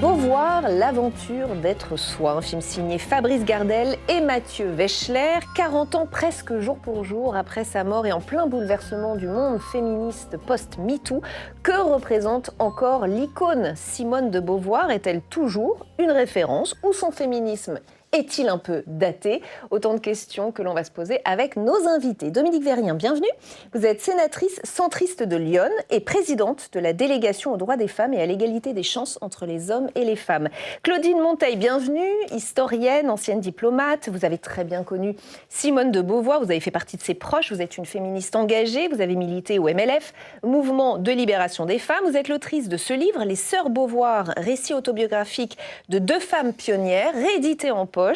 Beauvoir, l'aventure d'être soi, un film signé Fabrice Gardel et Mathieu Wechsler, 40 ans presque jour pour jour après sa mort et en plein bouleversement du monde féministe post-MeToo. Que représente encore l'icône Simone de Beauvoir? Est-elle toujours une référence ou son féminisme est-il un peu daté? Autant de questions que l'on va se poser avec nos invités. Dominique Vérien, bienvenue. Vous êtes sénatrice centriste de l'Yonne et présidente de la délégation aux droits des femmes et à l'égalité des chances entre les hommes et les femmes. Claudine Monteil, bienvenue, historienne, ancienne diplomate. Vous avez très bien connu Simone de Beauvoir, vous avez fait partie de ses proches, vous êtes une féministe engagée, vous avez milité au MLF, Mouvement de libération des femmes. Vous êtes l'autrice de ce livre, Les Sœurs Beauvoir, récit autobiographique de deux femmes pionnières, réédité en poche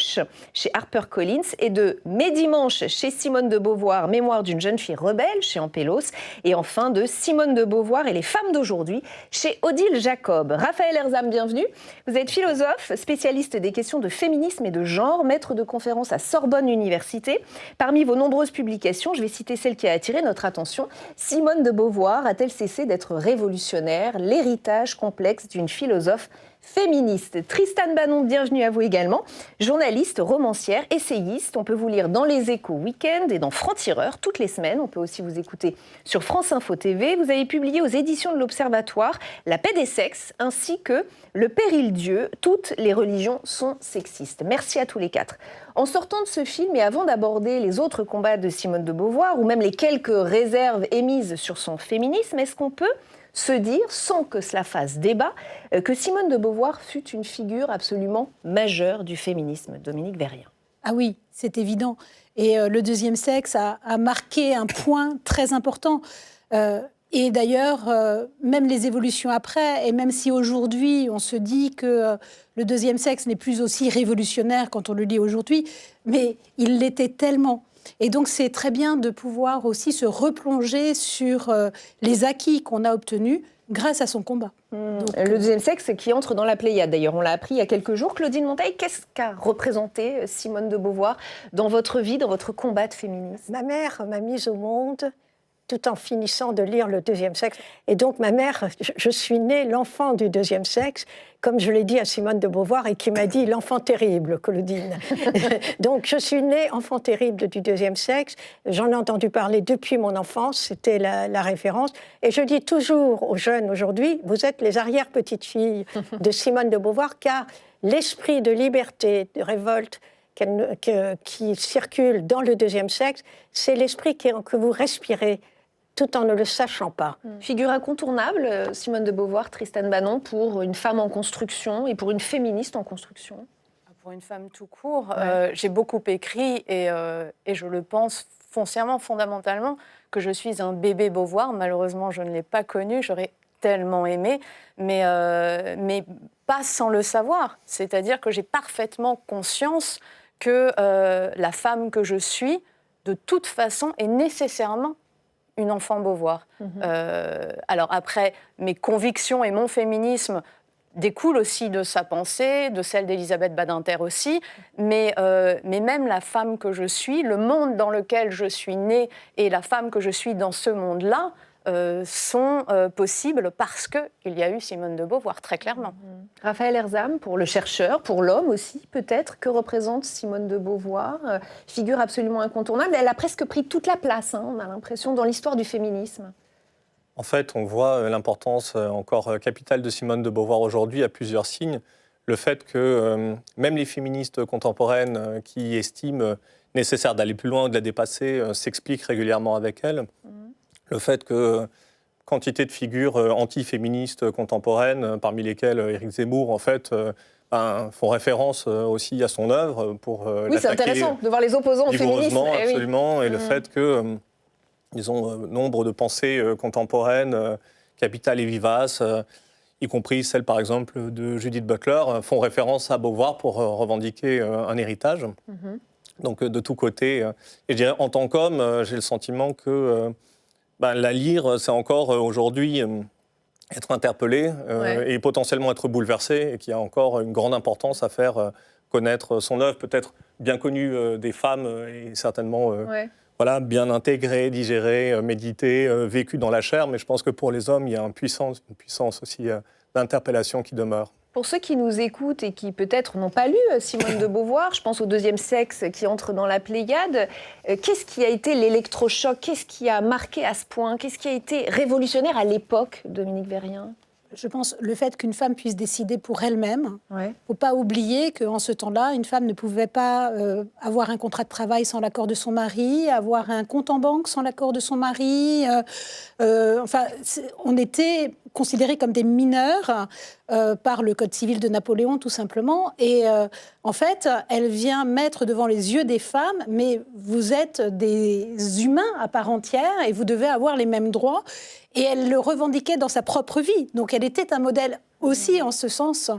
chez HarperCollins, et de Mes dimanches chez Simone de Beauvoir, mémoire d'une jeune fille rebelle chez Ampélos, et enfin de Simone de Beauvoir et les femmes d'aujourd'hui chez Odile Jacob. Raphaël Erzam, bienvenue. Vous êtes philosophe, spécialiste des questions de féminisme et de genre, maître de conférences à Sorbonne Université. Parmi vos nombreuses publications, je vais citer celle qui a attiré notre attention. Simone de Beauvoir a-t-elle cessé d'être révolutionnaire? L'héritage complexe d'une philosophe féministe. Tristan Banon, bienvenue à vous également. Journaliste, romancière, essayiste. On peut vous lire dans Les Échos Week-end et dans Franc-Tireur toutes les semaines. On peut aussi vous écouter sur France Info TV. Vous avez publié aux éditions de l'Observatoire La paix des sexes ainsi que Le péril Dieu. Toutes les religions sont sexistes. Merci à tous les quatre. En sortant de ce film et avant d'aborder les autres combats de Simone de Beauvoir ou même les quelques réserves émises sur son féminisme, est-ce qu'on peut se dire, sans que cela fasse débat, que Simone de Beauvoir fut une figure absolument majeure du féminisme? Dominique Vérien. Ah oui, c'est évident. Et le deuxième sexe a marqué un point très important. Et d'ailleurs, même les évolutions après, et même si aujourd'hui on se dit que le deuxième sexe n'est plus aussi révolutionnaire quand on le lit aujourd'hui, mais il l'était tellement. Et donc, c'est très bien de pouvoir aussi se replonger sur les acquis qu'on a obtenus grâce à son combat. Donc, le deuxième sexe qui entre dans la Pléiade, d'ailleurs, on l'a appris il y a quelques jours. Claudine Monteil, qu'est-ce qu'a représenté Simone de Beauvoir dans votre vie, dans votre combat de féminisme? Ma mère m'a mise au monde tout en finissant de lire Le deuxième sexe. Et donc, ma mère, je suis née l'enfant du deuxième sexe, comme je l'ai dit à Simone de Beauvoir, et qui m'a dit l'enfant terrible, Claudine. Donc, je suis née enfant terrible du deuxième sexe. J'en ai entendu parler depuis mon enfance, c'était la référence. Et je dis toujours aux jeunes aujourd'hui, vous êtes les arrière-petites-filles de Simone de Beauvoir, car l'esprit de liberté, de révolte, qui circule dans le deuxième sexe, c'est l'esprit que vous respirez, tout en ne le sachant pas. Figure incontournable, Simone de Beauvoir, Tristan Banon, pour une femme en construction et pour une féministe en construction? Pour une femme tout court, j'ai beaucoup écrit et je le pense foncièrement, fondamentalement, que je suis un bébé Beauvoir. Malheureusement, je ne l'ai pas connu, j'aurais tellement aimé, mais pas sans le savoir. C'est-à-dire que j'ai parfaitement conscience que la femme que je suis, de toute façon, est nécessairement une enfant Beauvoir. Alors après, mes convictions et mon féminisme découlent aussi de sa pensée, de celle d'Elisabeth Badinter aussi, mais même la femme que je suis, le monde dans lequel je suis née et la femme que je suis dans ce monde-là sont possibles parce qu'il y a eu Simone de Beauvoir, très clairement. Raphaël Erzam, pour le chercheur, pour l'homme aussi, peut-être, que représente Simone de Beauvoir? Figure absolument incontournable. Elle a presque pris toute la place, on a l'impression, dans l'histoire du féminisme. En fait, on voit l'importance encore capitale de Simone de Beauvoir aujourd'hui à plusieurs signes. Le fait que même les féministes contemporaines qui estiment nécessaire d'aller plus loin ou de la dépasser s'expliquent régulièrement avec elle. Le fait que quantité de figures anti-féministes contemporaines, parmi lesquelles Éric Zemmour, en fait, font référence aussi à son œuvre pour oui, c'est intéressant de voir les opposants au féminisme. Absolument, oui. Et le fait que, disons, nombre de pensées contemporaines, capitales et vivaces, y compris celles, par exemple, de Judith Butler, font référence à Beauvoir pour revendiquer un héritage. Donc, de tous côtés. Et je dirais, en tant qu'homme, j'ai le sentiment que la lire, c'est encore aujourd'hui être interpellé et potentiellement être bouleversé, et qu'il y a encore une grande importance à faire connaître son œuvre, peut-être bien connue des femmes et certainement bien intégrée, digérée, méditée, vécue dans la chair. Mais je pense que pour les hommes, il y a une puissance aussi d'interpellation qui demeure. Pour ceux qui nous écoutent et qui peut-être n'ont pas lu Simone de Beauvoir, je pense au deuxième sexe qui entre dans la Pléiade, qu'est-ce qui a été l'électrochoc? Qu'est-ce qui a marqué à ce point? Qu'est-ce qui a été révolutionnaire à l'époque, Dominique Vérien? Je pense le fait qu'une femme puisse décider pour elle-même. Il Ouais. ne faut pas oublier qu'en ce temps-là, une femme ne pouvait pas avoir un contrat de travail sans l'accord de son mari, avoir un compte en banque sans l'accord de son mari. On était considérés comme des mineurs par le Code civil de Napoléon, tout simplement. Et en fait, elle vient mettre devant les yeux des femmes, mais vous êtes des humains à part entière et vous devez avoir les mêmes droits. Et elle le revendiquait dans sa propre vie. Donc elle était un modèle aussi en ce sens.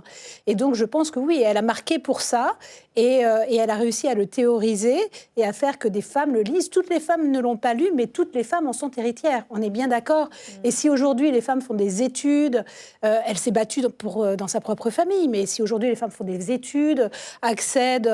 Et donc je pense que oui, elle a marqué pour ça. Et elle a réussi à le théoriser et à faire que des femmes le lisent. Toutes les femmes ne l'ont pas lu, mais toutes les femmes en sont héritières. On est bien d'accord. Et si aujourd'hui les femmes font des études, elle s'est battue dans sa propre famille, mais si aujourd'hui les femmes font des études, accèdent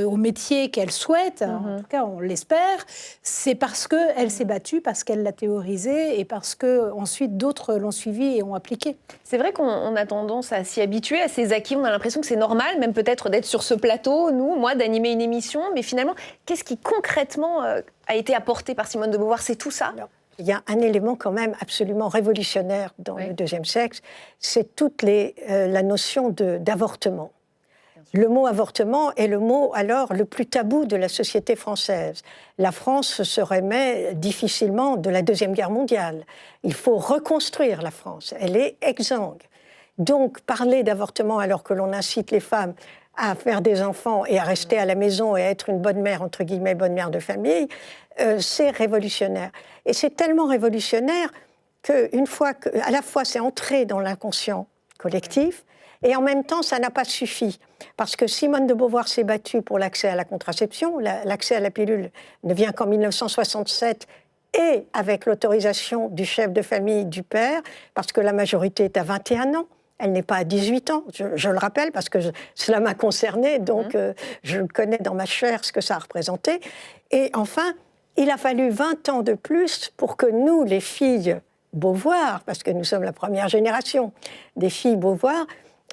au métier qu'elles souhaitent, en tout cas on l'espère, c'est parce qu'elle s'est battue, parce qu'elle l'a théorisé et parce qu'ensuite d'autres l'ont suivi et ont appliqué. C'est vrai qu'on a tendance à s'y habituer, à ces acquis. On a l'impression que c'est normal, même peut-être d'être sur ce plateau, moi, d'animer une émission. Mais finalement, qu'est-ce qui concrètement a été apporté par Simone de Beauvoir? C'est tout ça? Alors, il y a un élément quand même absolument révolutionnaire dans le deuxième sexe, c'est toute la notion d'avortement. Le mot avortement est le mot alors le plus tabou de la société française. La France se remet difficilement de la Deuxième Guerre mondiale. Il faut reconstruire la France. Elle est exsangue. Donc parler d'avortement alors que l'on incite les femmes à faire des enfants et à rester à la maison et à être une bonne mère, entre guillemets, bonne mère de famille, c'est révolutionnaire. Et c'est tellement révolutionnaire qu'une fois à la fois c'est entré dans l'inconscient collectif, et en même temps, ça n'a pas suffi. Parce que Simone de Beauvoir s'est battue pour l'accès à la contraception. L'accès à la pilule ne vient qu'en 1967 et avec l'autorisation du chef de famille, du père, parce que la majorité est à 21 ans. Elle n'est pas à 18 ans, je le rappelle, parce que cela m'a concernée, donc je connais dans ma chair ce que ça a représenté. Et enfin, il a fallu 20 ans de plus pour que nous, les filles Beauvoir, parce que nous sommes la première génération des filles Beauvoir,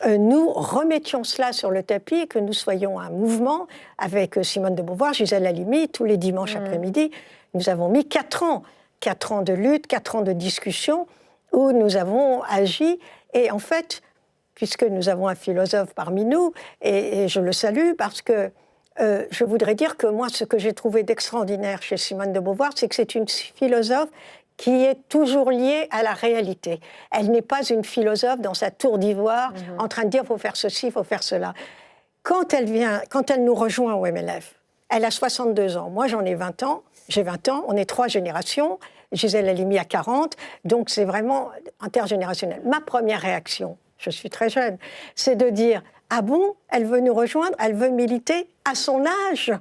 nous remettions cela sur le tapis et que nous soyons un mouvement avec Simone de Beauvoir, Gisèle Halimi, tous les dimanches après-midi. Nous avons mis 4 ans de lutte, 4 ans de discussion où nous avons agi. Et en fait, puisque nous avons un philosophe parmi nous, et je le salue parce que je voudrais dire que moi, ce que j'ai trouvé d'extraordinaire chez Simone de Beauvoir, c'est que c'est une philosophe qui est toujours liée à la réalité. Elle n'est pas une philosophe dans sa tour d'ivoire, en train de dire « il faut faire ceci, il faut faire cela ». Quand elle nous rejoint au MLF, elle a 62 ans. Moi, j'en ai 20 ans. J'ai 20 ans. On est 3 générations. Gisèle Halimi a 40. Donc, c'est vraiment intergénérationnel. Ma première réaction, je suis très jeune, c'est de dire « ah bon, elle veut nous rejoindre, elle veut militer à son âge ».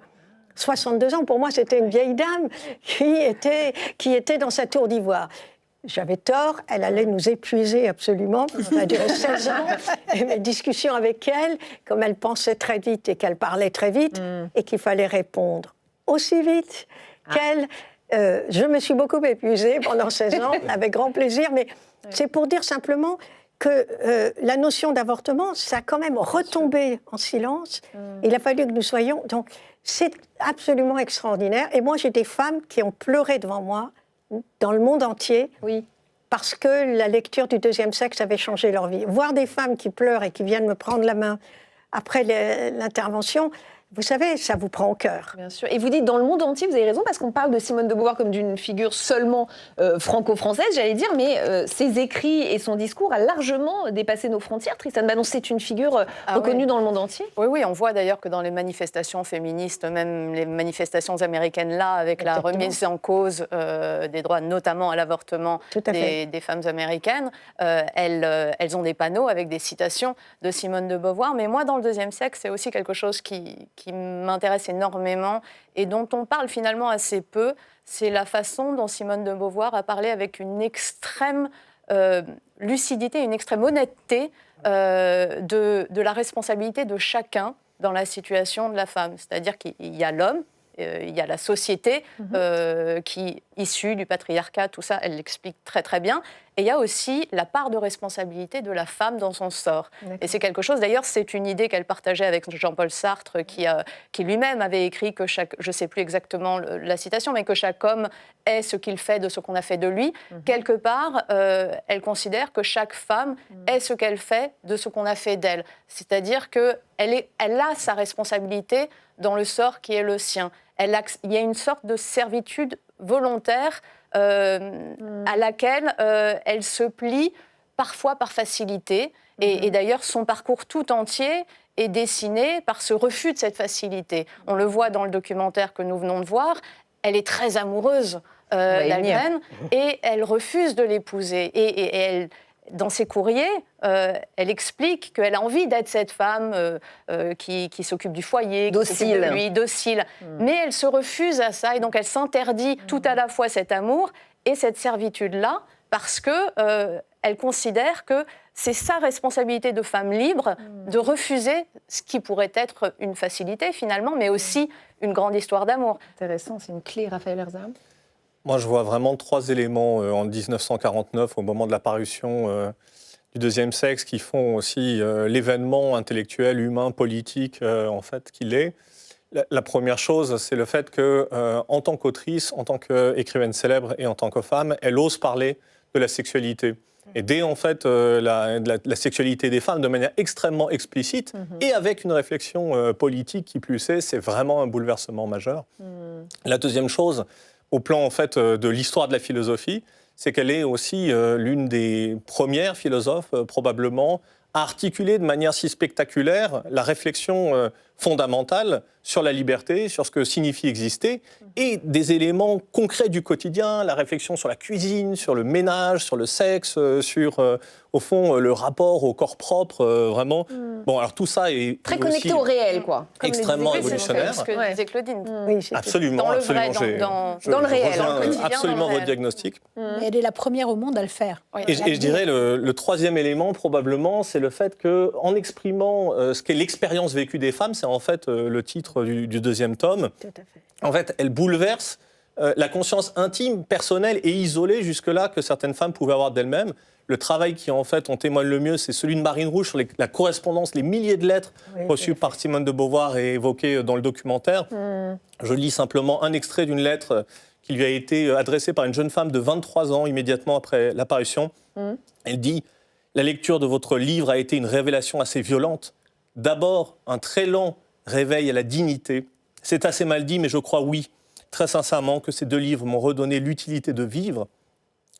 62 ans, pour moi, c'était une vieille dame qui était dans sa tour d'ivoire. J'avais tort, elle allait nous épuiser absolument. Ça a duré 16 ans. Et mes discussions avec elle, comme elle pensait très vite et qu'elle parlait très vite, et qu'il fallait répondre aussi vite qu'elle... je me suis beaucoup épuisée pendant 16 ans, avec grand plaisir, mais c'est pour dire simplement que la notion d'avortement, ça a quand même retombé en silence. Il a fallu que nous soyons... Donc, c'est absolument extraordinaire. Et moi, j'ai des femmes qui ont pleuré devant moi, dans le monde entier, parce que la lecture du deuxième sexe avait changé leur vie. Voir des femmes qui pleurent et qui viennent me prendre la main après l'intervention, vous savez, ça vous prend au cœur. Bien sûr. Et vous dites dans le monde entier, vous avez raison, parce qu'on parle de Simone de Beauvoir comme d'une figure seulement franco-française, j'allais dire, mais ses écrits et son discours a largement dépassé nos frontières. Tristane Banon, c'est une figure reconnue dans le monde entier. Oui, on voit d'ailleurs que dans les manifestations féministes, même les manifestations américaines, là, avec la remise en cause des droits, notamment à l'avortement des femmes américaines, elles ont des panneaux avec des citations de Simone de Beauvoir. Mais moi, dans le deuxième sexe, c'est aussi quelque chose qui m'intéresse énormément et dont on parle finalement assez peu, c'est la façon dont Simone de Beauvoir a parlé avec une extrême lucidité, une extrême honnêteté de la responsabilité de chacun dans la situation de la femme. C'est-à-dire qu'il y a l'homme, il y a la société qui issu du patriarcat, tout ça, elle l'explique très très bien. Et il y a aussi la part de responsabilité de la femme dans son sort. Et c'est quelque chose, d'ailleurs, c'est une idée qu'elle partageait avec Jean-Paul Sartre, qui lui-même avait écrit que je ne sais plus exactement la citation, mais que chaque homme est ce qu'il fait de ce qu'on a fait de lui. Quelque part, elle considère que chaque femme est ce qu'elle fait de ce qu'on a fait d'elle. C'est-à-dire qu'elle a sa responsabilité dans le sort qui est le sien. Il y a une sorte de servitude volontaire à laquelle elle se plie parfois par facilité. Et d'ailleurs, son parcours tout entier est dessiné par ce refus de cette facilité. On le voit dans le documentaire que nous venons de voir. Elle est très amoureuse d'Algren et elle refuse de l'épouser. Et elle, dans ses courriers, elle explique qu'elle a envie d'être cette femme qui s'occupe du foyer, docile. qui s'occupe de lui, docile. Mais elle se refuse à ça et donc elle s'interdit tout à la fois cet amour et cette servitude-là parce qu'elle considère que c'est sa responsabilité de femme libre de refuser ce qui pourrait être une facilité finalement, mais aussi une grande histoire d'amour. Intéressant, c'est une clé, Raphaël Erzam. Moi, je vois vraiment 3 éléments en 1949, au moment de l'apparition du deuxième sexe, qui font aussi l'événement intellectuel, humain, politique, en fait, qu'il est. La première chose, c'est le fait qu'en tant qu'autrice, en tant qu'écrivaine célèbre et en tant que femme, elle ose parler de la sexualité. Et dès, en fait, la sexualité des femmes de manière extrêmement explicite et avec une réflexion politique qui plus est, c'est vraiment un bouleversement majeur. La deuxième chose, au plan en fait de l'histoire de la philosophie, c'est qu'elle est aussi l'une des premières philosophes probablement à articuler de manière si spectaculaire la réflexion fondamentale sur la liberté, sur ce que signifie exister, et des éléments concrets du quotidien, la réflexion sur la cuisine, sur le ménage, sur le sexe, sur, au fond, le rapport au corps propre, vraiment. Bon, alors tout ça est très connecté au réel, quoi. Extrêmement révolutionnaire. C'est ce que disait Claudine. Oui, Absolument, dans le absolument. vrai, dans le réel, rejoins au quotidien, absolument dans le votre réel. diagnostic. Elle est la première au monde à le faire. Oui. Et je dirais le troisième élément, probablement, c'est le fait qu'en exprimant ce qu'est l'expérience vécue des femmes, c'est en fait le titre du deuxième tome, Tout à fait. en fait, elle bouleverse la conscience intime, personnelle et isolée jusque-là que certaines femmes pouvaient avoir d'elles-mêmes. Le travail qui, en fait, en témoigne le mieux, c'est celui de Marine Rouge sur la correspondance, les milliers de lettres reçues par Simone de Beauvoir et évoquées dans le documentaire. Je lis simplement un extrait d'une lettre qui lui a été adressée par une jeune femme de 23 ans, immédiatement après l'apparition. Elle dit « La lecture de votre livre a été une révélation assez violente. D'abord, un très lent réveil à la dignité. C'est assez mal dit, mais je crois, oui, très sincèrement, que ces 2 livres m'ont redonné l'utilité de vivre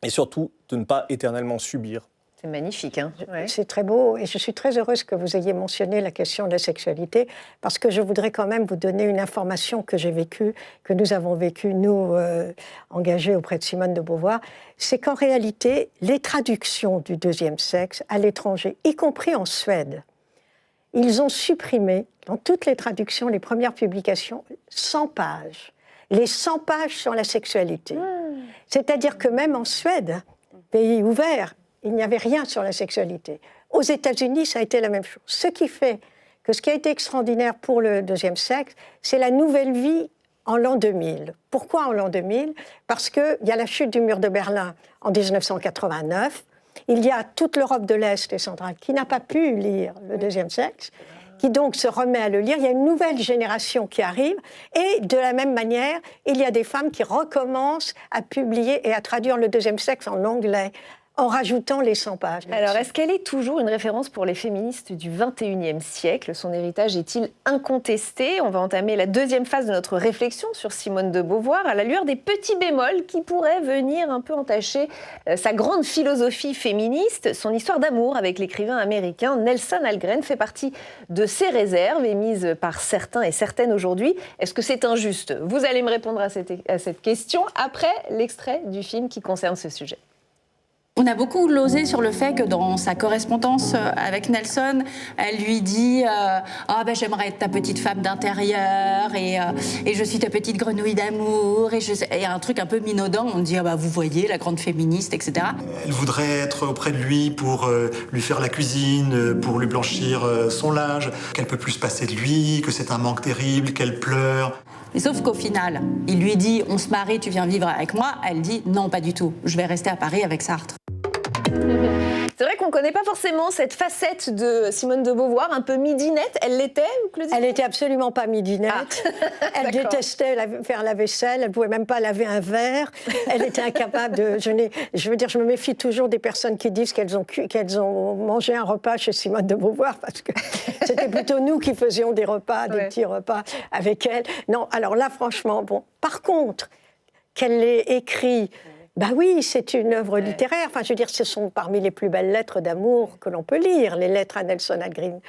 et surtout de ne pas éternellement subir. » C'est magnifique, hein. Ouais. C'est très beau et je suis très heureuse que vous ayez mentionné la question de la sexualité parce que je voudrais quand même vous donner une information que j'ai vécue, que nous avons vécue, nous, engagés auprès de Simone de Beauvoir. C'est qu'en réalité, les traductions du deuxième sexe à l'étranger, y compris en Suède, ils ont supprimé, dans toutes les traductions, les premières publications, 100 pages. Les 100 pages sur la sexualité. C'est-à-dire que même en Suède, pays ouvert, il n'y avait rien sur la sexualité. Aux États-Unis, ça a été la même chose. Ce qui fait que ce qui a été extraordinaire pour le deuxième sexe, c'est la nouvelle vie en l'an 2000. Pourquoi en l'an 2000 ? Parce qu'il y a la chute du mur de Berlin en 1989. Il y a toute l'Europe de l'Est et centrale qui n'a pas pu lire le deuxième sexe, qui donc se remet à le lire. Il y a une nouvelle génération qui arrive et de la même manière, il y a des femmes qui recommencent à publier et à traduire le deuxième sexe en anglais en rajoutant les 100 pages. Alors, est-ce qu'elle est toujours une référence pour les féministes du XXIe siècle ? Son héritage est-il incontesté ? On va entamer la deuxième phase de notre réflexion sur Simone de Beauvoir à la lueur des petits bémols qui pourraient venir un peu entacher sa grande philosophie féministe. Son histoire d'amour avec l'écrivain américain Nelson Algren fait partie de ses réserves émises par certains et certaines aujourd'hui. Est-ce que c'est injuste ? Vous allez me répondre à cette question après l'extrait du film qui concerne ce sujet. On a beaucoup glosé sur le fait que dans sa correspondance avec Nelson, elle lui dit j'aimerais être ta petite femme d'intérieur et je suis ta petite grenouille d'amour et un truc un peu minaudant. On dit vous voyez la grande féministe, etc. Elle voudrait être auprès de lui pour lui faire la cuisine, pour lui blanchir son linge, qu'elle peut plus se passer de lui, que c'est un manque terrible, qu'elle pleure. Mais sauf qu'au final, il lui dit « on se marie, tu viens vivre avec moi », elle dit « non, pas du tout, je vais rester à Paris avec Sartre ». C'est vrai qu'on ne connaît pas forcément cette facette de Simone de Beauvoir, un peu midinette. Elle l'était, Claudine ? Elle n'était absolument pas midinette. Elle détestait faire la vaisselle. Elle ne pouvait même pas laver un verre. Elle était incapable de... Je me méfie toujours des personnes qui disent qu'elles ont mangé un repas chez Simone de Beauvoir, parce que c'était plutôt nous qui faisions des repas, des petits repas avec elle. Non, alors là, franchement, bon. Par contre, qu'elle l'ait écrit... Ben oui, c'est une œuvre littéraire. Enfin, je veux dire, ce sont parmi les plus belles lettres d'amour que l'on peut lire, les lettres à Nelson Algren.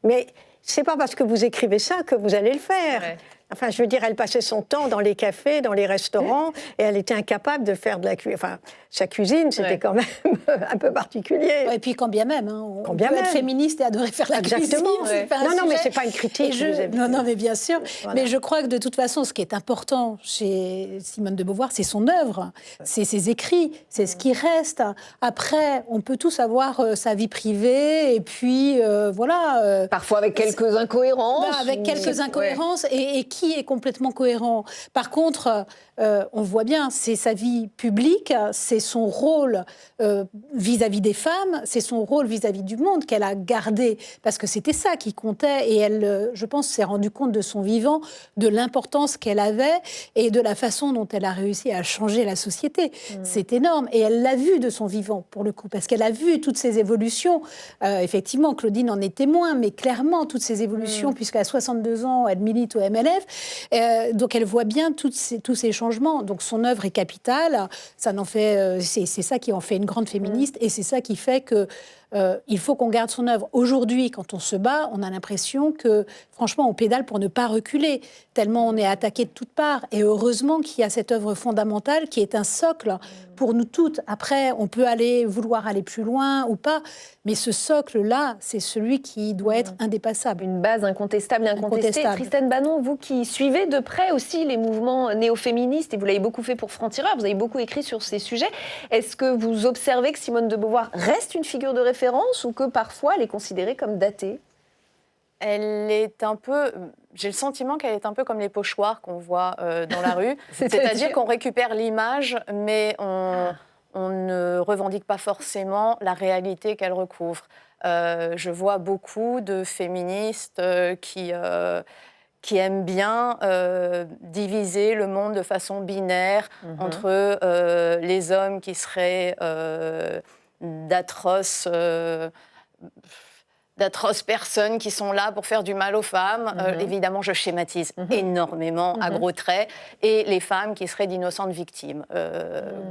Mais c'est pas parce que vous écrivez ça que vous allez le faire. Ouais. Enfin, je veux dire, elle passait son temps dans les cafés, dans les restaurants, et elle était incapable de faire de la cuisine. Enfin, sa cuisine, c'était quand même un peu particulier. Et puis, quand bien même, on peut être féministe et adorer faire la cuisine. Non, mais c'est pas une critique. Non, mais bien sûr. Voilà. Mais je crois que de toute façon, ce qui est important chez Simone de Beauvoir, c'est son œuvre, c'est ses écrits, c'est ce qui reste. Après, on peut tous avoir sa vie privée, et puis voilà. Parfois avec quelques incohérences. Avec quelques incohérences, et qui est complètement cohérent. Par contre, on voit bien, c'est sa vie publique, c'est son rôle vis-à-vis des femmes, c'est son rôle vis-à-vis du monde qu'elle a gardé, parce que c'était ça qui comptait, et elle, je pense, s'est rendue compte de son vivant, de l'importance qu'elle avait, et de la façon dont elle a réussi à changer la société. C'est énorme, et elle l'a vu de son vivant, pour le coup, parce qu'elle a vu toutes ces évolutions. Effectivement, Claudine en est témoin, mais clairement, toutes ces évolutions, puisqu'à 62 ans, elle milite au MLF, donc elle voit bien tous ces changements. Donc son œuvre est capitale, ça n'en fait, c'est ça qui en fait une grande féministe, et c'est ça qui fait que il faut qu'on garde son œuvre. Aujourd'hui, quand on se bat, on a l'impression que, franchement, on pédale pour ne pas reculer, tellement on est attaqué de toutes parts. Et heureusement qu'il y a cette œuvre fondamentale qui est un socle pour nous toutes. Après, on peut vouloir aller plus loin ou pas, mais ce socle-là, c'est celui qui doit être indépassable. Une base incontestable et incontestée. Christine Bannon, vous qui suivez de près aussi les mouvements néo-féministes, et vous l'avez beaucoup fait pour Franc-Tireur, vous avez beaucoup écrit sur ces sujets, est-ce que vous observez que Simone de Beauvoir reste une figure de référence, ou que parfois elle est considérée comme datée ? Elle est un peu... J'ai le sentiment qu'elle est un peu comme les pochoirs qu'on voit dans la rue. C'est-à-dire qu'on récupère l'image, mais on ne revendique pas forcément la réalité qu'elle recouvre. Je vois beaucoup de féministes qui aiment bien diviser le monde de façon binaire entre les hommes qui seraient d'atroces personnes qui sont là pour faire du mal aux femmes. Évidemment, je schématise énormément à gros traits. Et les femmes qui seraient d'innocentes victimes.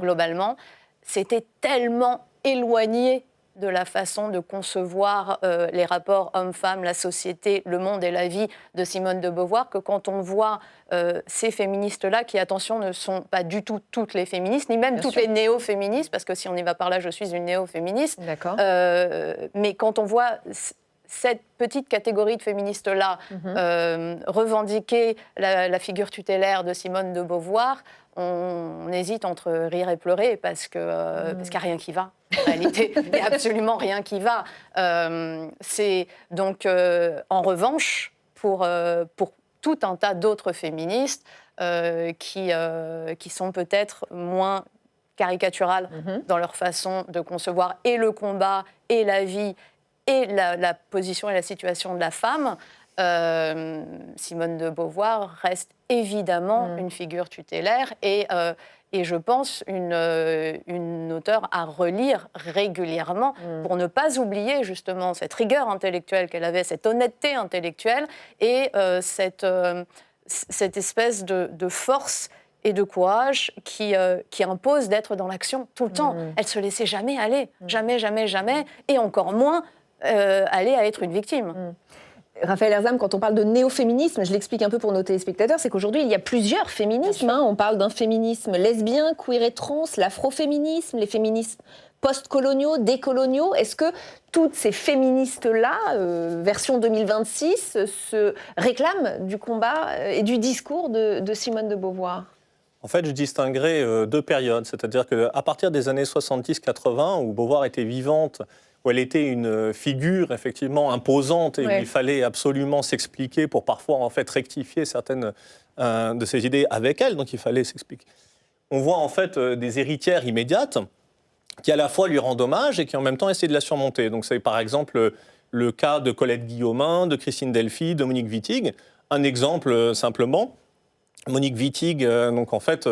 Globalement, c'était tellement éloigné de la façon de concevoir les rapports hommes-femmes, la société, le monde et la vie de Simone de Beauvoir, que quand on voit ces féministes-là, qui, attention, ne sont pas du tout toutes les féministes, ni même toutes les néo-féministes, parce que si on y va par là, je suis une néo-féministe. D'accord. Mais quand on voit cette petite catégorie de féministes-là revendiquer la figure tutélaire de Simone de Beauvoir, on hésite entre rire et pleurer parce qu'il n'y a rien qui va. En réalité, il n'y a absolument rien qui va. C'est donc, en revanche, pour tout un tas d'autres féministes qui sont peut-être moins caricaturales dans leur façon de concevoir et le combat et la vie et la position et la situation de la femme, Simone de Beauvoir reste évidemment une figure tutélaire et je pense une auteure à relire régulièrement pour ne pas oublier justement cette rigueur intellectuelle qu'elle avait, cette honnêteté intellectuelle et cette espèce de force et de courage qui impose d'être dans l'action tout le temps. Elle ne se laissait jamais aller, jamais, jamais, jamais, et encore moins aller à être une victime. Raphaël Erzam, quand on parle de néo-féminisme, je l'explique un peu pour nos téléspectateurs, c'est qu'aujourd'hui, il y a plusieurs féminismes. On parle d'un féminisme lesbien, queer et trans, l'afroféminisme, les féminismes post-coloniaux, décoloniaux. Est-ce que toutes ces féministes-là, version 2026, se réclament du combat et du discours de Simone de Beauvoir ? En fait, je distinguerais deux périodes. C'est-à-dire qu'à partir des années 70-80, où Beauvoir était vivante, où elle était une figure effectivement imposante et où il fallait absolument s'expliquer pour parfois en fait rectifier certaines de ses idées avec elle, donc il fallait s'expliquer. On voit en fait des héritières immédiates qui à la fois lui rendent hommage et qui en même temps essaient de la surmonter. Donc c'est par exemple le cas de Colette Guillaumin, de Christine Delphi, de Monique Wittig. Un exemple simplement, Monique Wittig, donc en fait,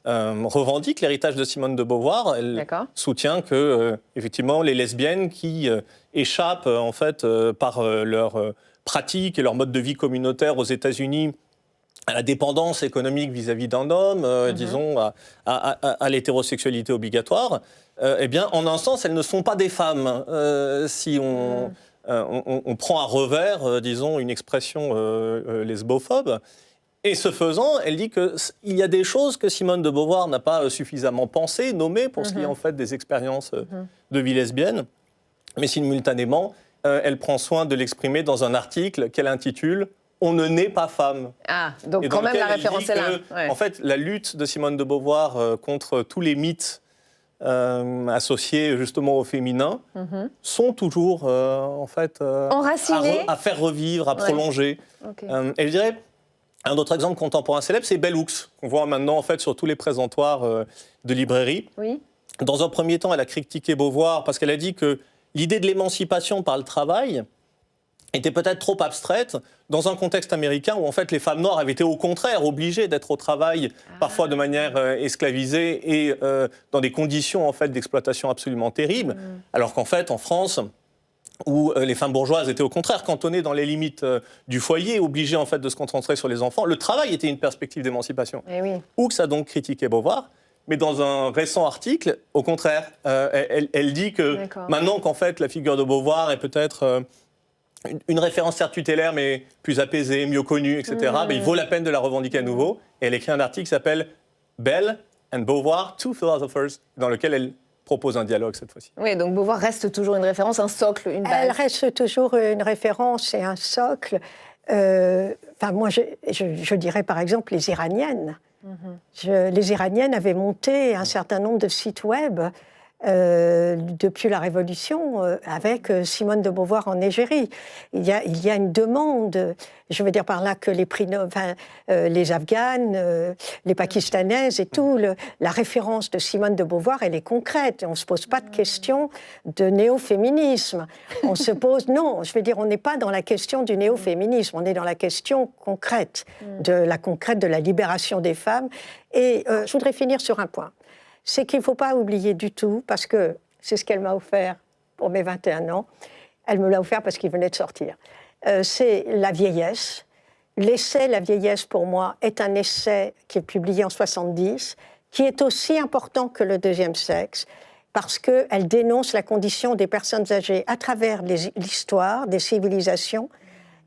revendique l'héritage de Simone de Beauvoir. Elle soutient que effectivement les lesbiennes qui échappent en fait par leur pratique et leur mode de vie communautaire aux États-Unis à la dépendance économique vis-à-vis d'un homme, disons à l'hétérosexualité obligatoire, eh bien en un sens elles ne sont pas des femmes si on prend à revers, disons, une expression lesbophobe. Et ce faisant, elle dit qu'il y a des choses que Simone de Beauvoir n'a pas suffisamment pensées, nommées, pour ce qui est en fait des expériences de vie lesbienne. Mais simultanément, elle prend soin de l'exprimer dans un article qu'elle intitule « On ne naît pas femme ». Ah, donc quand même la référence est là. En fait, la lutte de Simone de Beauvoir contre tous les mythes associés justement au féminin, sont toujours en fait enracinés, à faire revivre, à prolonger. Et je dirais, un autre exemple contemporain célèbre, c'est Bell Hooks, qu'on voit maintenant en fait sur tous les présentoirs de librairie. Dans un premier temps, elle a critiqué Beauvoir parce qu'elle a dit que l'idée de l'émancipation par le travail était peut-être trop abstraite dans un contexte américain où en fait les femmes noires avaient été au contraire obligées d'être au travail, parfois de manière esclavisée et dans des conditions en fait d'exploitation absolument terribles, alors qu'en fait en France, où les femmes bourgeoises étaient au contraire cantonnées dans les limites du foyer, obligées en fait de se concentrer sur les enfants, le travail était une perspective d'émancipation. Hooks a donc critiqué Beauvoir. Mais dans un récent article, au contraire, elle dit que maintenant qu'en fait la figure de Beauvoir est peut-être une référence certes tutélaire, mais plus apaisée, mieux connue, etc. Mais il vaut la peine de la revendiquer à nouveau. Et elle écrit un article qui s'appelle « Bell and Beauvoir, Two Philosophers », dans lequel elle propose un dialogue cette fois-ci. Oui, donc Beauvoir reste toujours une référence, un socle, une base. Elle reste toujours une référence et un socle. Moi, je dirais par exemple les Iraniennes. Les Iraniennes avaient monté un certain nombre de sites web depuis la Révolution, avec Simone de Beauvoir en égérie. Il y a une demande, je veux dire par là que les Afghanes, les Pakistanaises et tout, la référence de Simone de Beauvoir, elle est concrète. On ne se pose pas de question de néo-féminisme. On se pose, non, je veux dire, on n'est pas dans la question du néo-féminisme, on est dans la question concrète, de la libération des femmes. Et je voudrais finir sur un point. C'est qu'il ne faut pas oublier du tout, parce que c'est ce qu'elle m'a offert pour mes 21 ans. Elle me l'a offert parce qu'il venait de sortir. C'est La vieillesse. L'essai La vieillesse, pour moi, est un essai qui est publié en 70, qui est aussi important que Le deuxième sexe, parce qu'elle dénonce la condition des personnes âgées à travers l'histoire des civilisations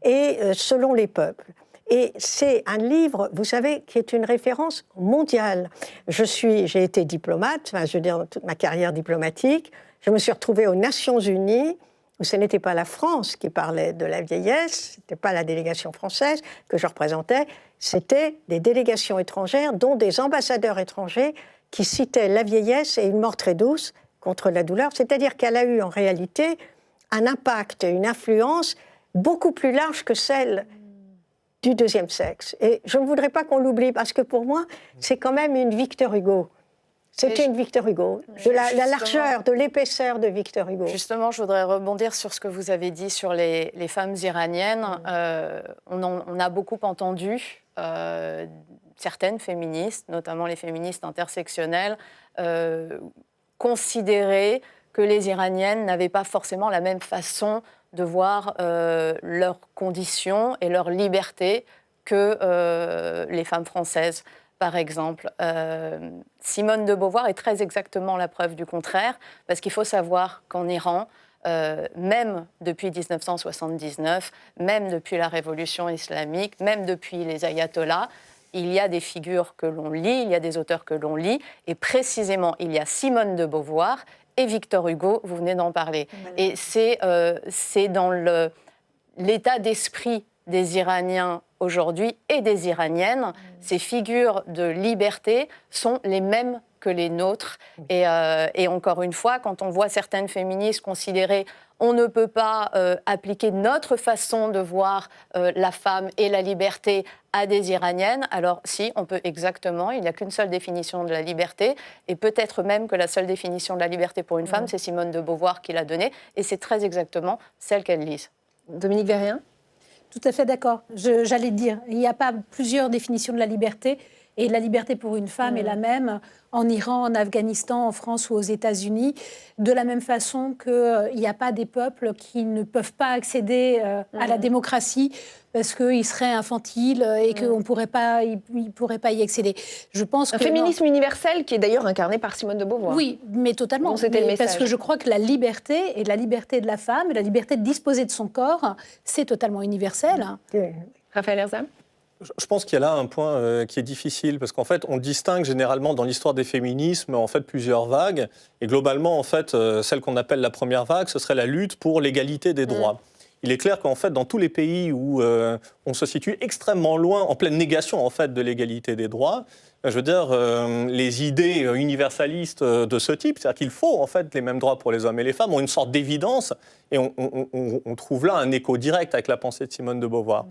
et selon les peuples. Et c'est un livre, vous savez, qui est une référence mondiale. J'ai été diplomate, je veux dire, toute ma carrière diplomatique. Je me suis retrouvée aux Nations Unies, où ce n'était pas la France qui parlait de la vieillesse, ce n'était pas la délégation française que je représentais, c'était des délégations étrangères, dont des ambassadeurs étrangers, qui citaient la vieillesse et une mort très douce contre la douleur. C'est-à-dire qu'elle a eu en réalité un impact, une influence beaucoup plus large que celle du deuxième sexe. Et je ne voudrais pas qu'on l'oublie, parce que pour moi, c'est quand même une Victor Hugo. C'était une Victor Hugo, de la largeur, de l'épaisseur de Victor Hugo. Justement, je voudrais rebondir sur ce que vous avez dit sur les femmes iraniennes. On a beaucoup entendu certaines féministes, notamment les féministes intersectionnelles, considérer que les Iraniennes n'avaient pas forcément la même façon de voir leurs conditions et leur liberté que les femmes françaises, par exemple. Simone de Beauvoir est très exactement la preuve du contraire, parce qu'il faut savoir qu'en Iran, même depuis 1979, même depuis la révolution islamique, même depuis les ayatollahs, il y a des figures que l'on lit, il y a des auteurs que l'on lit, et précisément, il y a Simone de Beauvoir et Victor Hugo, vous venez d'en parler. Voilà. Et c'est dans l'état d'esprit des Iraniens aujourd'hui et des Iraniennes, ces figures de liberté sont les mêmes que les nôtres. Et encore une fois, quand on voit certaines féministes considérer on ne peut pas appliquer notre façon de voir la femme et la liberté à des Iraniennes, alors si, on peut exactement, il n'y a qu'une seule définition de la liberté, et peut-être même que la seule définition de la liberté pour une femme, c'est Simone de Beauvoir qui l'a donnée, et c'est très exactement celle qu'elle lise. Dominique Vérien ? Tout à fait d'accord. J'allais dire, il n'y a pas plusieurs définitions de la liberté. Et la liberté pour une femme est la même en Iran, en Afghanistan, en France ou aux États-Unis. De la même façon qu'il n'y a pas des peuples qui ne peuvent pas accéder à la démocratie parce qu'ils seraient infantiles et qu'ils ne pourraient pas y accéder. Je pense un féminisme universel qui est d'ailleurs incarné par Simone de Beauvoir. Oui, mais totalement. Donc, c'était le message. Parce que je crois que la liberté, et la liberté de la femme, et la liberté de disposer de son corps, c'est totalement universel. Raphaël Erzam ? Je pense qu'il y a là un point qui est difficile, parce qu'en fait, on distingue généralement dans l'histoire des féminismes en fait, plusieurs vagues. Et globalement, en fait, celle qu'on appelle la première vague, ce serait la lutte pour l'égalité des droits. Il est clair qu'en fait, dans tous les pays où on se situe extrêmement loin, en pleine négation en fait, de l'égalité des droits, je veux dire, les idées universalistes de ce type, c'est-à-dire qu'il faut en fait les mêmes droits pour les hommes et les femmes, ont une sorte d'évidence, et on trouve là un écho direct avec la pensée de Simone de Beauvoir.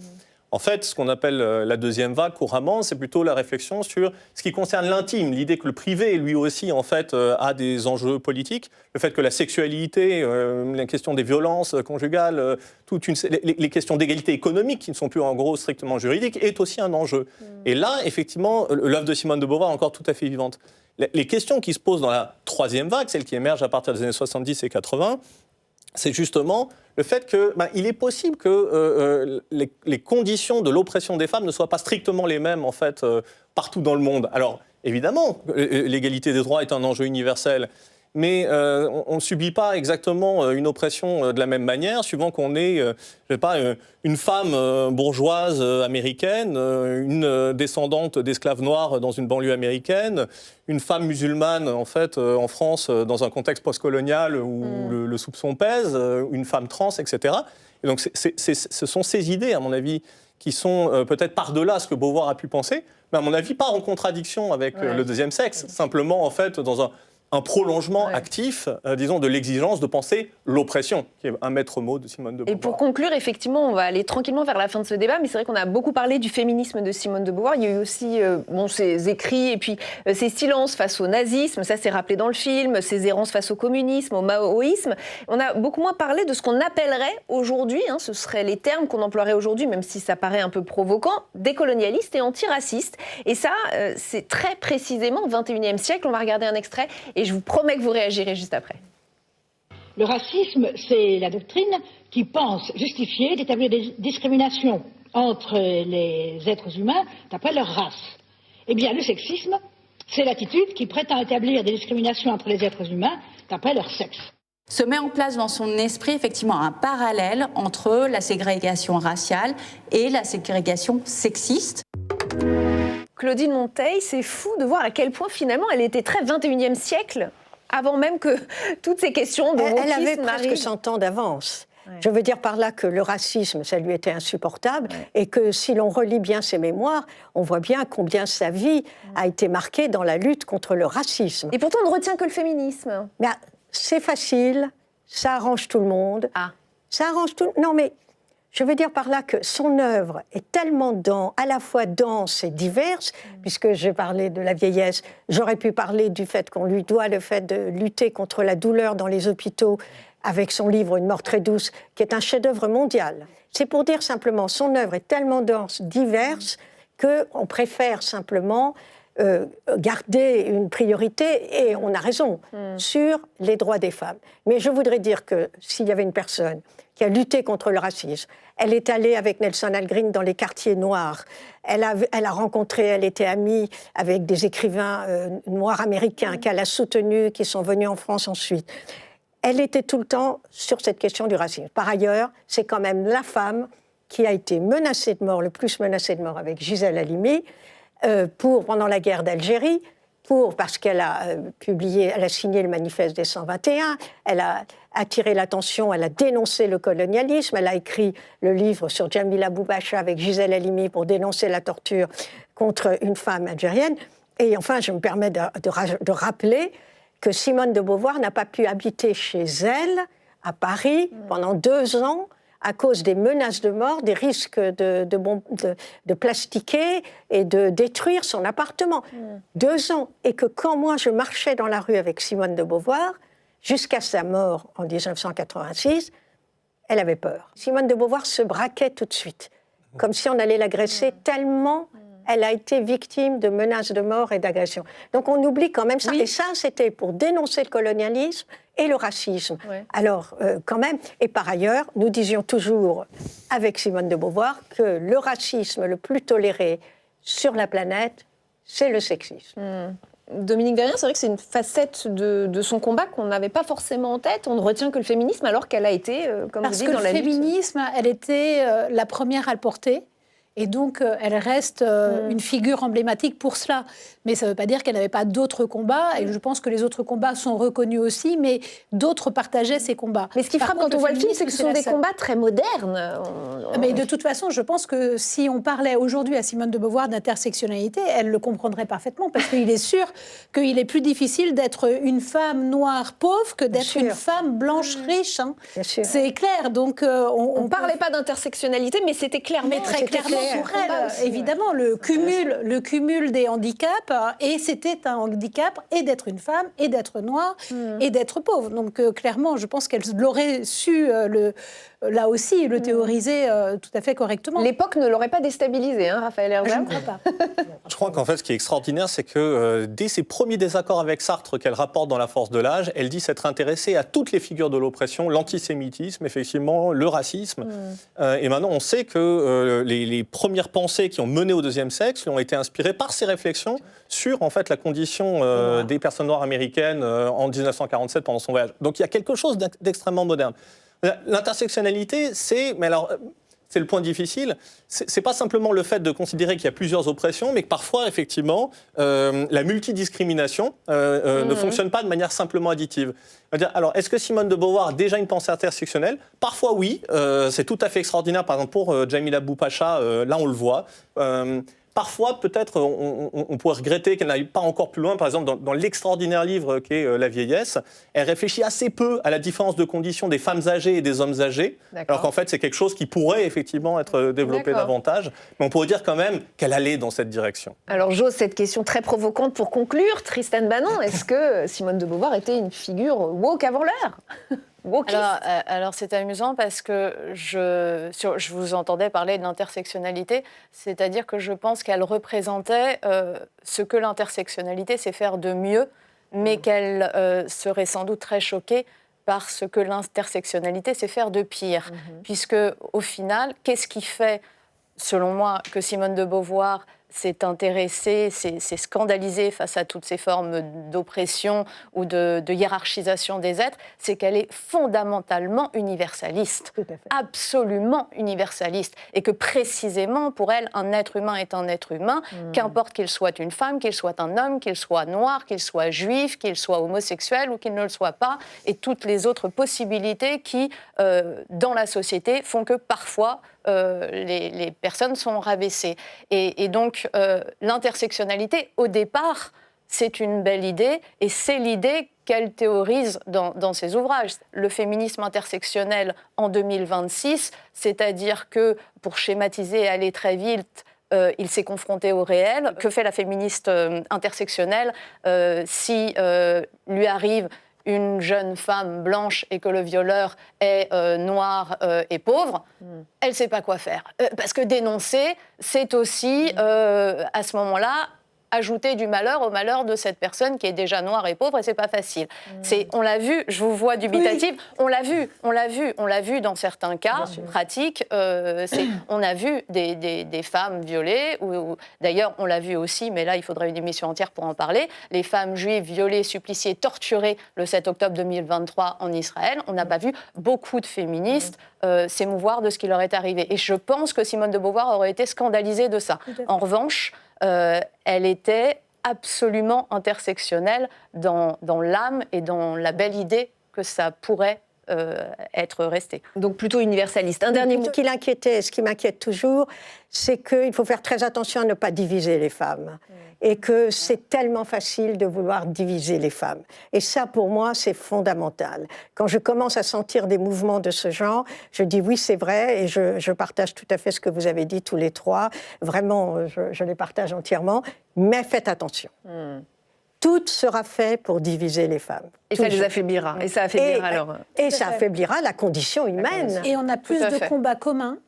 En fait, ce qu'on appelle la deuxième vague couramment, c'est plutôt la réflexion sur ce qui concerne l'intime, l'idée que le privé, lui aussi, en fait, a des enjeux politiques, le fait que la sexualité, la question des violences conjugales, les questions d'égalité économique, qui ne sont plus en gros strictement juridiques, est aussi un enjeu. Et là, effectivement, l'œuvre de Simone de Beauvoir est encore tout à fait vivante. Les questions qui se posent dans la troisième vague, celle qui émerge à partir des années 70 et 80, c'est justement le fait qu'il est possible que les conditions de l'oppression des femmes ne soient pas strictement les mêmes en fait, partout dans le monde. Alors, évidemment, l'égalité des droits est un enjeu universel, mais on ne subit pas exactement une oppression de la même manière, suivant qu'on est, je sais pas, une femme bourgeoise américaine, une descendante d'esclaves noirs dans une banlieue américaine, une femme musulmane, en fait, en France, dans un contexte postcolonial où le soupçon pèse, une femme trans, etc. Et donc, ce sont ces idées, à mon avis, qui sont peut-être par-delà ce que Beauvoir a pu penser, mais à mon avis, pas en contradiction avec le deuxième sexe, simplement, en fait, dans un prolongement actif, disons, de l'exigence de penser l'oppression, qui est un maître mot de Simone de Beauvoir. Et pour conclure, effectivement, on va aller tranquillement vers la fin de ce débat, mais c'est vrai qu'on a beaucoup parlé du féminisme de Simone de Beauvoir. Il y a eu aussi ses écrits et puis ses silences face au nazisme, ça c'est rappelé dans le film, ses errances face au communisme, au maoïsme. On a beaucoup moins parlé de ce qu'on appellerait aujourd'hui, ce seraient les termes qu'on emploierait aujourd'hui, même si ça paraît un peu provoquant, décolonialiste et antiraciste. Et ça, c'est très précisément au XXIe siècle. On va regarder un extrait et je vous promets que vous réagirez juste après. Le racisme, c'est la doctrine qui pense justifier d'établir des discriminations entre les êtres humains d'après leur race. Eh bien, le sexisme, c'est l'attitude qui prétend établir des discriminations entre les êtres humains d'après leur sexe. Se met en place dans son esprit effectivement un parallèle entre la ségrégation raciale et la ségrégation sexiste. Claudine Monteil, c'est fou de voir à quel point finalement elle était très 21e siècle, avant même que toutes ces questions de wokisme Elle avait arrivent. presque 100 ans d'avance. Je veux dire par là que le racisme, ça lui était insupportable, et que si l'on relit bien ses mémoires, on voit bien combien sa vie a été marquée dans la lutte contre le racisme. Et pourtant, on ne retient que le féminisme. Mais c'est facile, ça arrange tout le monde. Ça arrange tout. Non, mais je veux dire par là que son œuvre est tellement à la fois dense et diverse, puisque j'ai parlé de la vieillesse, j'aurais pu parler du fait qu'on lui doit le fait de lutter contre la douleur dans les hôpitaux avec son livre « Une mort très douce », qui est un chef-d'œuvre mondial. C'est pour dire simplement, son œuvre est tellement dense, diverse, qu'on préfère simplement garder une priorité, et on a raison, sur les droits des femmes. Mais je voudrais dire que s'il y avait une personne qui a lutté contre le racisme, elle est allée avec Nelson Algren dans les quartiers noirs, elle était amie avec des écrivains noirs américains qu'elle a soutenus, qui sont venus en France ensuite. Elle était tout le temps sur cette question du racisme. Par ailleurs, c'est quand même la femme qui a été menacée de mort, le plus menacée de mort avec Gisèle Halimi, pendant la guerre d'Algérie, parce qu'elle a elle a signé le manifeste des 121, elle a attiré l'attention, elle a dénoncé le colonialisme, elle a écrit le livre sur Jamila Boubacha avec Gisèle Halimi pour dénoncer la torture contre une femme algérienne. Et enfin, je me permets de rappeler que Simone de Beauvoir n'a pas pu habiter chez elle, à Paris, pendant 2 ans, à cause des menaces de mort, des risques de plastiquer et de détruire son appartement. 2 ans. Et que quand moi, je marchais dans la rue avec Simone de Beauvoir, jusqu'à sa mort en 1986, elle avait peur. Simone de Beauvoir se braquait tout de suite, comme si on allait l'agresser, tellement elle a été victime de menaces de mort et d'agressions. Donc on oublie quand même ça. Oui. Et ça, c'était pour dénoncer le colonialisme et le racisme. Ouais. Alors, quand même, et par ailleurs, nous disions toujours, avec Simone de Beauvoir, que le racisme le plus toléré sur la planète, c'est le sexisme. Dominique Vérien, c'est vrai que c'est une facette de son combat qu'on n'avait pas forcément en tête. On ne retient que le féminisme, alors qu'elle a été, comme Parce vous dites, que dans le la lutte. féminisme, elle était la première à le porter. Et donc, elle reste une figure emblématique pour cela. Mais ça ne veut pas dire qu'elle n'avait pas d'autres combats. Et je pense que les autres combats sont reconnus aussi, mais d'autres partageaient ces combats. Mais ce qui Par frappe contre, quand on voit le film, féminisme, c'est que ce sont la des seule. combats très modernes. Mais de toute façon, je pense que si on parlait aujourd'hui à Simone de Beauvoir d'intersectionnalité, elle le comprendrait parfaitement, parce qu'il est sûr qu'il est plus difficile d'être une femme noire pauvre que d'être sûr. une femme blanche riche. Hein. Bien sûr. C'est clair. Donc, On ne parlait pas d'intersectionnalité, mais c'était clairement... mais très c'était clairement clair. pour elle, évidemment, le cumul des handicaps, et c'était un handicap et d'être une femme, et d'être noire, et d'être pauvre. Donc clairement, je pense qu'elle l'aurait su, là aussi, le théoriser tout à fait correctement. L'époque ne l'aurait pas déstabilisé, hein, Raphaël Je Herzog. ne crois pas. Je crois qu'en fait, ce qui est extraordinaire, c'est que dès ses premiers désaccords avec Sartre qu'elle rapporte dans La Force de l'âge, elle dit s'être intéressée à toutes les figures de l'oppression, l'antisémitisme, effectivement, le racisme. Et maintenant, on sait que les premières pensées qui ont mené au deuxième sexe lui ont été inspirées par ses réflexions sur en fait, la condition des personnes noires américaines en 1947 pendant son voyage. Donc il y a quelque chose d'extrêmement moderne. L'intersectionnalité, c'est le point difficile, c'est pas simplement le fait de considérer qu'il y a plusieurs oppressions, mais que parfois, effectivement, la multidiscrimination ne fonctionne pas de manière simplement additive. Alors, est-ce que Simone de Beauvoir a déjà une pensée intersectionnelle ? Parfois, oui. C'est tout à fait extraordinaire. Par exemple, pour Jamila Boupacha, là, on le voit. Parfois, peut-être, on pourrait regretter qu'elle n'aille pas encore plus loin. Par exemple, dans l'extraordinaire livre qu'est La vieillesse, elle réfléchit assez peu à la différence de conditions des femmes âgées et des hommes âgés, alors qu'en fait, c'est quelque chose qui pourrait effectivement être développé davantage. Mais on pourrait dire quand même qu'elle allait dans cette direction. Alors j'ose cette question très provocante pour conclure. Tristan Banon, est-ce que Simone de Beauvoir était une figure woke avant l'heure ? Alors c'est amusant parce que je vous entendais parler de l'intersectionnalité, c'est-à-dire que je pense qu'elle représentait ce que l'intersectionnalité sait faire de mieux, mais qu'elle serait sans doute très choquée par ce que l'intersectionnalité sait faire de pire. Puisque au final, qu'est-ce qui fait, selon moi, que Simone de Beauvoir s'est intéressée, s'est scandalisée face à toutes ces formes d'oppression ou de hiérarchisation des êtres, c'est qu'elle est fondamentalement universaliste, absolument universaliste, et que précisément pour elle, un être humain est un être humain, qu'importe qu'il soit une femme, qu'il soit un homme, qu'il soit noir, qu'il soit juif, qu'il soit homosexuel ou qu'il ne le soit pas, et toutes les autres possibilités qui, dans la société, font que parfois les personnes sont rabaissées. Et donc, l'intersectionnalité, au départ, c'est une belle idée, et c'est l'idée qu'elle théorise dans ses ouvrages. Le féminisme intersectionnel en 2026, c'est-à-dire que, pour schématiser et aller très vite, il s'est confronté au réel. Que fait la féministe intersectionnelle si lui arrive une jeune femme blanche et que le violeur est noir et pauvre, elle ne sait pas quoi faire. Parce que dénoncer, c'est aussi, à ce moment-là, ajouter du malheur au malheur de cette personne qui est déjà noire et pauvre, et c'est pas facile. On l'a vu, je vous vois dubitative, on l'a vu dans certains cas pratiques. On a vu des femmes violées, ou d'ailleurs on l'a vu aussi, mais là il faudrait une émission entière pour en parler, les femmes juives violées, suppliciées, torturées le 7 octobre 2023 en Israël. On n'a pas vu beaucoup de féministes s'émouvoir de ce qui leur est arrivé. Et je pense que Simone de Beauvoir aurait été scandalisée de ça. En revanche, elle était absolument intersectionnelle dans l'âme et dans la belle idée que ça pourrait être resté. Donc plutôt universaliste. Un dernier mot. Ce qui l'inquiétait, ce qui m'inquiète toujours, c'est qu'il faut faire très attention à ne pas diviser les femmes. Et que c'est tellement facile de vouloir diviser les femmes. Et ça, pour moi, c'est fondamental. Quand je commence à sentir des mouvements de ce genre, je dis oui, c'est vrai, et je partage tout à fait ce que vous avez dit tous les trois. Vraiment, je les partage entièrement. Mais faites attention. Tout sera fait pour diviser les femmes. Et ça les affaiblira. Et ça affaiblira alors. Et ça affaiblira la condition humaine. Et on a plus de combats communs.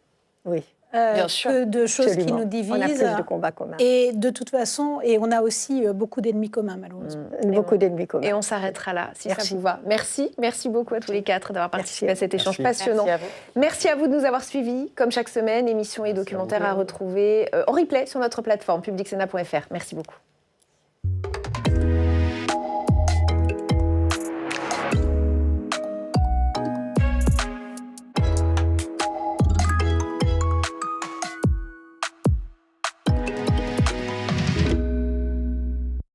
Oui. Bien sûr. Que de choses Absolument. qui nous divisent. On a plus de combats communs. Et de toute façon, et on a aussi beaucoup d'ennemis communs, malheureusement. Beaucoup d'ennemis communs. Et on s'arrêtera là, si Merci. ça vous va. Merci beaucoup à tous les quatre d'avoir participé à cet échange Merci. passionnant. Merci à vous. Merci à vous de nous avoir suivis. Comme chaque semaine, émissions et documentaires à retrouver en replay sur notre plateforme publicsena.fr. Merci beaucoup.